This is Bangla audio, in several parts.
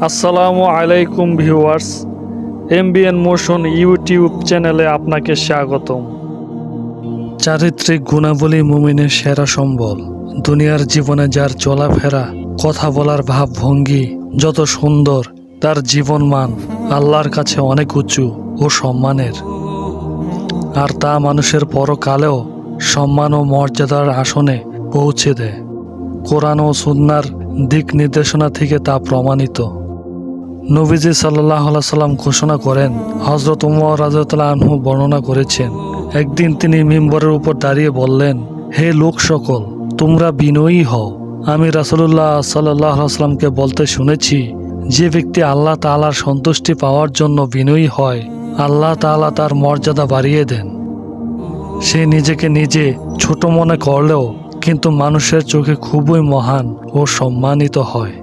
আসসালামু আলাইকুম ভিউয়ার্স, এমবিএন মোশন ইউটিউব চ্যানেলে আপনাকে স্বাগতম। চারিত্রিক গুণাবলী মুমিনের সেরা সম্বল। দুনিয়ার জীবনে যার চলাফেরা, কথা বলার ভাবভঙ্গি যত সুন্দর, তার জীবনমান আল্লাহর কাছে অনেক উঁচু ও সম্মানের, আর তা মানুষের পরকালেও সম্মান ও মর্যাদার আসনে পৌঁছে দেয়। কোরআন ও সুন্নাহর দিক নির্দেশনা থেকে তা প্রমাণিত। নবীজি সাল্লাল্লাহু আলাইহি সাল্লাম ঘোষণা করেন, হযরত উমর রাদিয়াল্লাহু আনহু বর্ণনা করেছেন, একদিন তিনি মিম্বরের উপর দাঁড়িয়ে বললেন, হে লোক সকল, তোমরা বিনয়ী হও। আমি রাসূলুল্লাহ সাল্লাল্লাহু আলাইহি সাল্লামকে বলতে শুনেছি, যে ব্যক্তি আল্লাহ তাআলার সন্তুষ্টি পাওয়ার জন্য বিনয়ী হয়, আল্লাহ তাআলা তার মর্যাদা বাড়িয়ে দেন। সে নিজেকে নিজে ছোট মনে করলেও কিন্তু মানুষের চোখে খুবই মহান ও সম্মানিত হয়।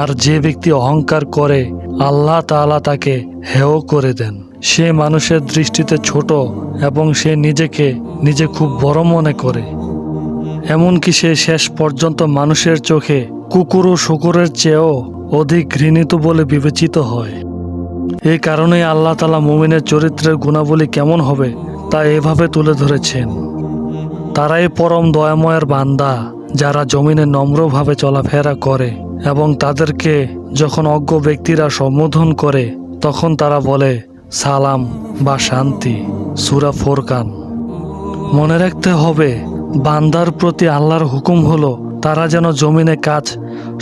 আর যে ব্যক্তি অহংকার করে, আল্লাহ তাআলা তাকে হেয় করে দেন। সে মানুষের দৃষ্টিতে ছোট এবং সে নিজেকে নিজে খুব বড় মনে করে। এমনকি সে শেষ পর্যন্ত মানুষের চোখে কুকুর ও শূকরের চেয়েও অধিক ঘৃণিত বলে বিবেচিত হয়। এই কারণেই আল্লাহ তাআলা মুমিনের চরিত্রের গুণাবলী কেমন হবে তা এভাবে তুলে ধরেছেন, তারাই পরম দয়াময়ের বান্দা, যারা জমিনে নম্রভাবে চলাফেরা করে এবং তাদেরকে যখন অজ্ঞ ব্যক্তিরা সম্বোধন করে তখন তারা বলে সালাম বা শান্তি। সূরা ফুরকান। মনে রাখতে হবে, বান্দার প্রতি আল্লাহর হুকুম হলো তারা যেন জমিনে কাজ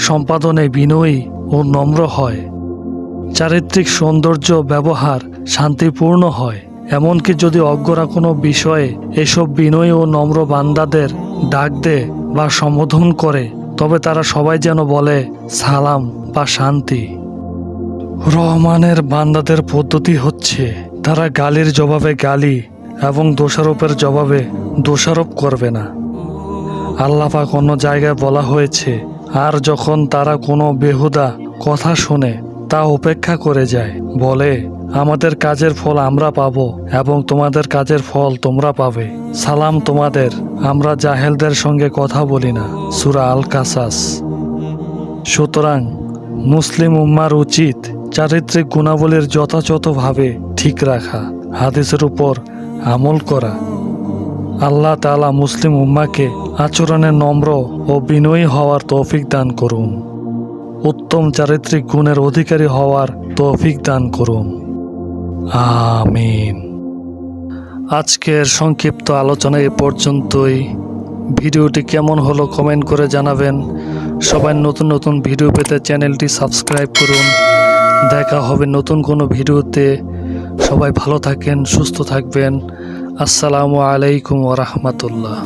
সম্পাদনে বিনয়ী ও নম্র হয়, চারিত্রিক সৌন্দর্য ব্যবহার শান্তিপূর্ণ হয়। এমনকি যদি অজ্ঞরা কোনো বিষয়ে এসব বিনয়ী ও নম্র বান্দাদের ডাক দেয় বা সম্বোধন করে, তবে তারা সবাই যেন বলে সালাম বা শান্তি। রহমানের বান্দাদের পদ্ধতি হচ্ছে, তারা গালির জবাবে গালি এবং দোষারোপের জবাবে দোষারোপ করবে না। আল্লাহ পাক অন্য জায়গায় বলা হয়েছে, আর যখন তারা কোনো বেহুদা কথা শুনে তা উপেক্ষা করে যায়, বলে আমাদের কাজের ফল আমরা পাবো এবং তোমাদের কাজের ফল তোমরা পাবে। সালাম তোমাদের, আমরা জাহেলদের সঙ্গে কথা বলি না। সূরা আল কাসাস। সুতরাং মুসলিম উম্মার উচিত চারিত্রিক গুণাবলীর যথাযথভাবে ঠিক রাখা, হাদিসের উপর আমল করা। আল্লাহ তাআলা মুসলিম উম্মাকে আচরণে নম্র ও বিনয়ী হওয়ার তৌফিক দান করুন। উত্তম চারিত্রিক গুণের অধিকারী হওয়ার তৌফিক দান করুন। আমিন। আজকের সংক্ষিপ্ত আলোচনা এ পর্যন্তই। ভিডিওটি কেমন হলো কমেন্ট করে জানাবেন। সবাই নতুন নতুন ভিডিও পেতে চ্যানেলটি সাবস্ক্রাইব করুন। দেখা হবে নতুন কোনো ভিডিওতে। সবাই ভালো থাকেন, সুস্থ থাকবেন। আসসালামু আলাইকুম ওয়া রাহমাতুল্লাহ।